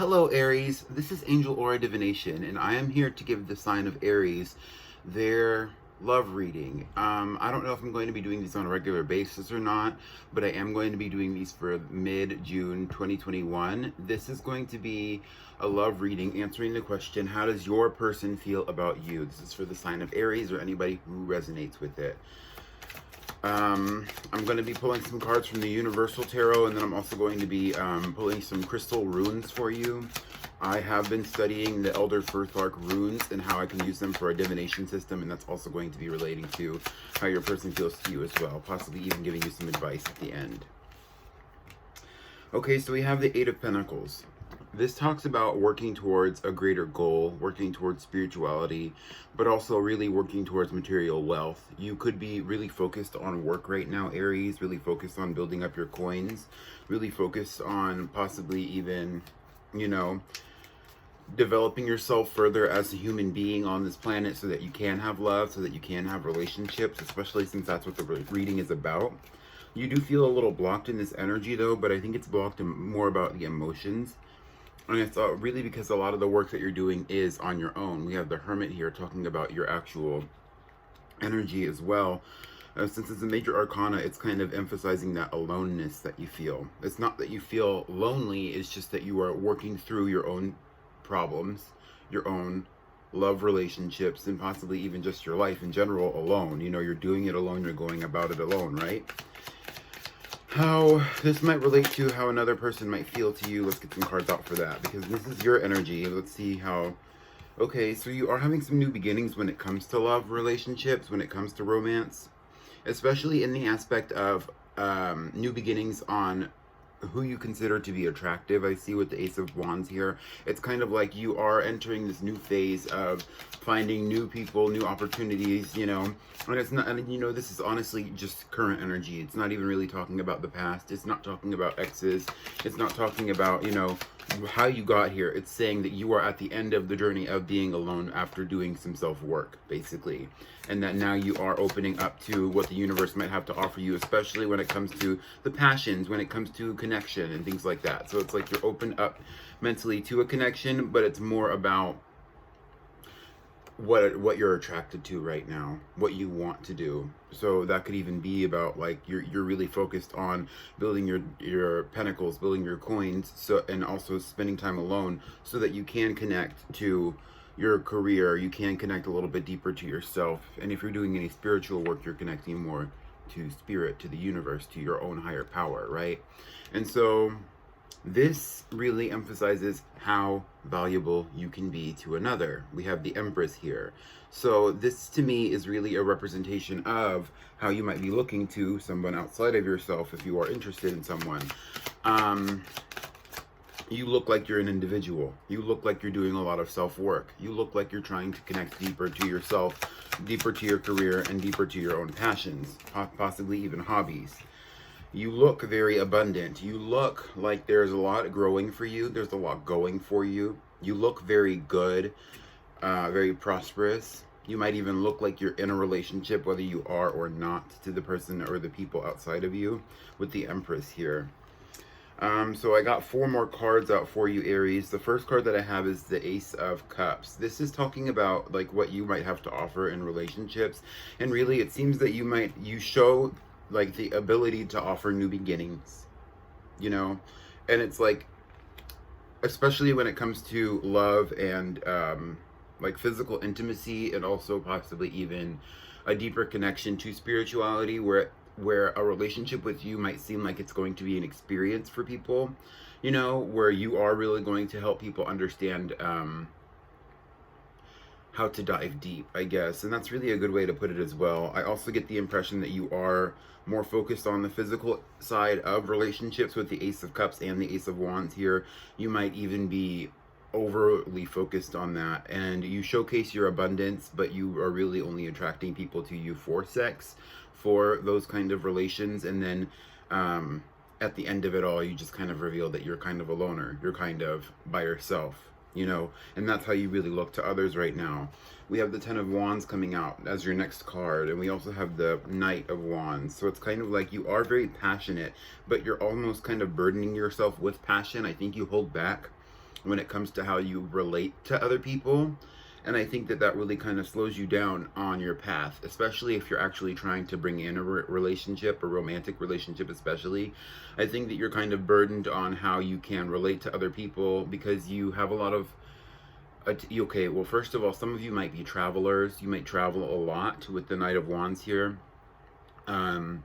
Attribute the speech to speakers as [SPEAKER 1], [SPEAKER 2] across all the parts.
[SPEAKER 1] Hello, Aries. This is Angel Aura Divination, and I am here to give the sign of Aries their love reading. I don't know if I'm going to be doing these on a regular basis or not, but I am going to be doing these for mid-June 2021. This is going to be a love reading answering the question, how does your person feel about you? This is for the sign of Aries or anybody who resonates with it. I'm going to be pulling some cards from the Universal Tarot, and then I'm also going to be pulling some crystal runes for you. I have been studying the Elder Furthark runes and how I can use them for a divination system, and that's also going to be relating to how your person feels to you as well, possibly even giving you some advice at the end. Okay, so we have the Eight of Pentacles. This talks about working towards a greater goal, working towards spirituality, but also really working towards material wealth. You could be really focused on work right now, Aries, really focused on building up your coins, really focused on possibly even, developing yourself further as a human being on this planet so that you can have love, so that you can have relationships, especially since that's what the reading is about. You do feel a little blocked in this energy though, but I think it's blocked more about the emotions. And it's really because a lot of the work that you're doing is on your own. We have the Hermit here talking about your actual energy as well. Since it's a major arcana, it's kind of emphasizing that aloneness that you feel. It's not that you feel lonely, it's just that you are working through your own problems, your own love relationships, and possibly even just your life in general alone. You're doing it alone, you're going about it alone, right? How this might relate to how another person might feel to you. Let's get some cards out for that, because this is your energy. Let's see how... Okay, so you are having some new beginnings when it comes to love relationships, when it comes to romance, especially in the aspect of new beginnings on who you consider to be attractive. I see with the Ace of Wands here, it's kind of like you are entering this new phase of finding new people, new opportunities, and it's not, and this is honestly just current energy. It's not even really talking about the past. It's not talking about exes. It's not talking about, how you got here. It's saying that you are at the end of the journey of being alone after doing some self-work, basically. And that now you are opening up to what the universe might have to offer you, especially when it comes to the passions, when it comes to connection and things like that. So it's like you're open up mentally to a connection, but it's more about what you're attracted to right now, what you want to do. So that could even be about like you're really focused on building your pentacles, building your coins, so, and also spending time alone so that you can connect to your career, you can connect a little bit deeper to yourself. And if you're doing any spiritual work, you're connecting more to spirit, to the universe, to your own higher power, right? And so this really emphasizes how valuable you can be to another. We have the Empress here. So this to me is really a representation of how you might be looking to someone outside of yourself if you are interested in someone. You look like you're an individual. You look like you're doing a lot of self-work. You look like you're trying to connect deeper to yourself, deeper to your career, and deeper to your own passions, possibly even hobbies. You look very abundant. You look like there's a lot growing for you. There's a lot going for you. You look very good, very prosperous. You might even look like you're in a relationship, whether you are or not, to the person or the people outside of you, with the Empress here. So I got 4 more cards out for you, Aries. The first card that I have is the Ace of Cups. This is talking about like what you might have to offer in relationships. And really it seems that you show like the ability to offer new beginnings, and it's like, especially when it comes to love and like physical intimacy, and also possibly even a deeper connection to spirituality, where a relationship with you might seem like it's going to be an experience for people, where you are really going to help people understand how to dive deep, I guess. And that's really a good way to put it as well. I also get the impression that you are more focused on the physical side of relationships with the Ace of Cups and the Ace of Wands here. You might even be overly focused on that, and you showcase your abundance, but you are really only attracting people to you for sex, for those kind of relations. And then at the end of it all, you just kind of reveal that you're kind of a loner. You're kind of by yourself, and that's how you really look to others right now. We have the Ten of Wands coming out as your next card, and we also have the Knight of Wands. So it's kind of like you are very passionate, but you're almost kind of burdening yourself with passion. I think you hold back when it comes to how you relate to other people. And I think that that really kind of slows you down on your path, especially if you're actually trying to bring in a relationship, a romantic relationship especially. I think that you're kind of burdened on how you can relate to other people because you have a lot of okay, well, first of all, some of you might be travelers. You might travel a lot with the Knight of Wands here. Um,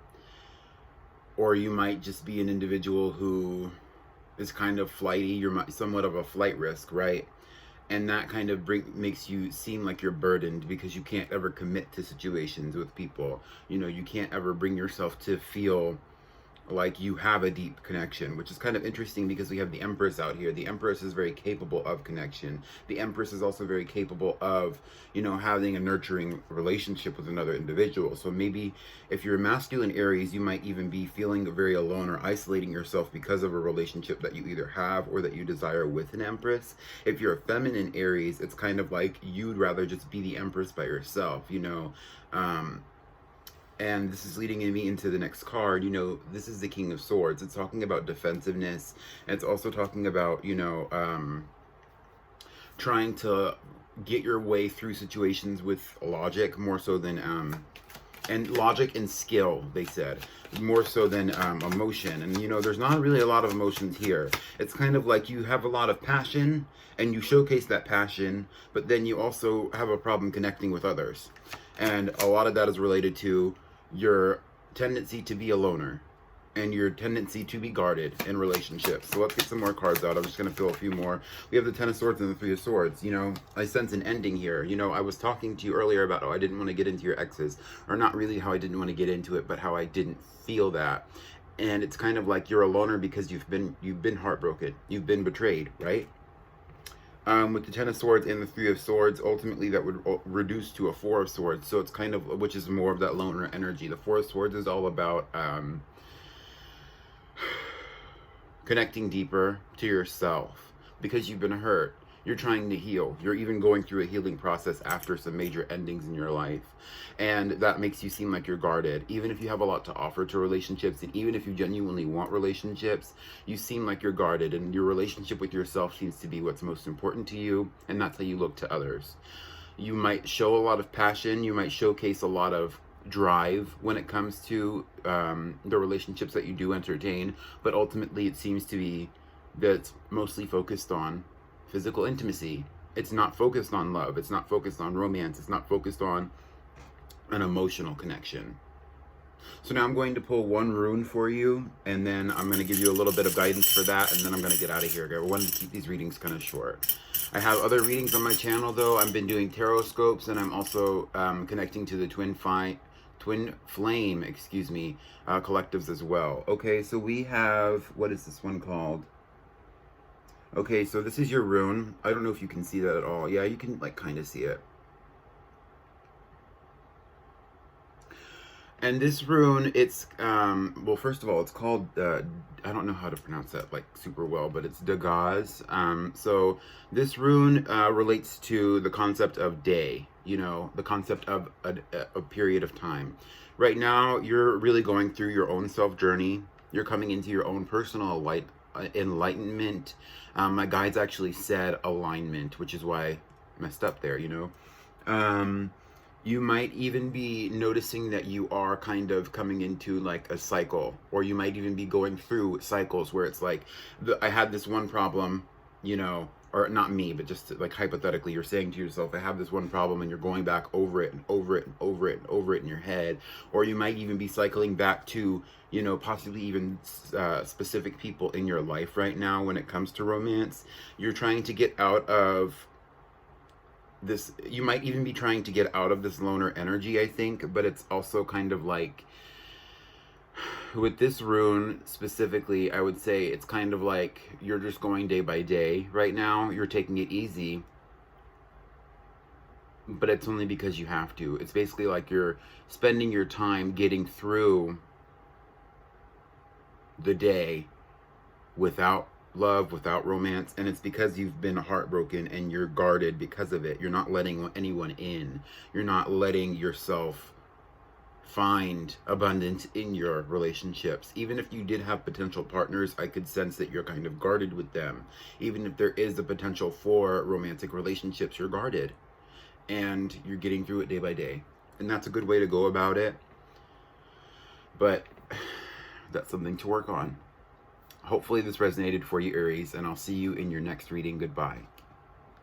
[SPEAKER 1] or you might just be an individual who is kind of flighty. You're somewhat of a flight risk, right? And that kind of makes you seem like you're burdened because you can't ever commit to situations with people. You know, you can't ever bring yourself to feel like you have a deep connection, which is kind of interesting because we have the Empress out here. The Empress is very capable of connection. The Empress is also very capable of, you know, having a nurturing relationship with another individual. So maybe if you're a masculine Aries, you might even be feeling very alone or isolating yourself because of a relationship that you either have or that you desire with an Empress. If you're a feminine Aries, it's kind of like you'd rather just be the Empress by yourself, you know. And this is leading me into the next card. You know, this is the King of Swords. It's talking about defensiveness. And it's also talking about, you know, trying to get your way through situations with logic more so than, and logic and skill, they said, more so than emotion. And, you know, there's not really a lot of emotions here. It's kind of like you have a lot of passion and you showcase that passion, but then you also have a problem connecting with others. And a lot of that is related to your tendency to be a loner and your tendency to be guarded in relationships. So let's get some more cards out. I'm just going to fill a few more. We have the Ten of Swords and the Three of Swords. You know, I sense an ending here. You know, I was talking to you earlier about how I didn't want to get into your exes, or not really how I didn't want to get into it, but how I didn't feel that. And it's kind of like you're a loner because you've been heartbroken. You've been betrayed, right? With the Ten of Swords and the Three of Swords, ultimately that would reduce to a Four of Swords. So it's kind of, which is more of that loner energy. The Four of Swords is all about connecting deeper to yourself because you've been hurt. You're trying to heal. You're even going through a healing process after some major endings in your life. And that makes you seem like you're guarded. Even if you have a lot to offer to relationships, and even if you genuinely want relationships, you seem like you're guarded. And your relationship with yourself seems to be what's most important to you. And that's how you look to others. You might show a lot of passion. You might showcase a lot of drive when it comes to the relationships that you do entertain. But ultimately, it seems to be that's mostly focused on physical intimacy. It's not focused on love. It's not focused on romance. It's not focused on an emotional connection. So now I'm going to pull one rune for you, and then I'm going to give you a little bit of guidance for that, and then I'm going to get out of here. I wanted to keep these readings kind of short. I have other readings on my channel, though. I've been doing tarot scopes, and I'm also connecting to the twin flame, collectives as well. Okay, so we have, what is this one called? Okay, so this is your rune. I don't know if you can see that at all. Yeah, you can like kind of see it. And this rune, it's, well, first of all, it's called, I don't know how to pronounce that like super well, but it's Dagaz. So this rune relates to the concept of day, you know, the concept of a period of time. Right now, you're really going through your own self journey. You're coming into your own personal enlightenment. My guides actually said alignment, which is why I messed up there, you know. You might even be noticing that you are kind of coming into like a cycle, or you might even be going through cycles where it's like, I had this one problem, you know, or not me, but just like hypothetically, you're saying to yourself, I have this one problem, and you're going back over it and over it and over it and over it in your head. Or you might even be cycling back to, you know, possibly even specific people in your life right now when it comes to romance. You're trying to get out of this, you might even be trying to get out of this loner energy, I think, but it's also kind of like, with this rune specifically, I would say it's kind of like you're just going day by day right now. You're taking it easy, but it's only because you have to. It's basically like you're spending your time getting through the day without love, without romance, and it's because you've been heartbroken and you're guarded because of it. You're not letting anyone in. You're not letting yourself find abundance in your relationships. Even if you did have potential partners, I could sense that you're kind of guarded with them. Even if there is the potential for romantic relationships, you're guarded. And you're getting through it day by day. And that's a good way to go about it. But that's something to work on. Hopefully this resonated for you, Aries, and I'll see you in your next reading. Goodbye.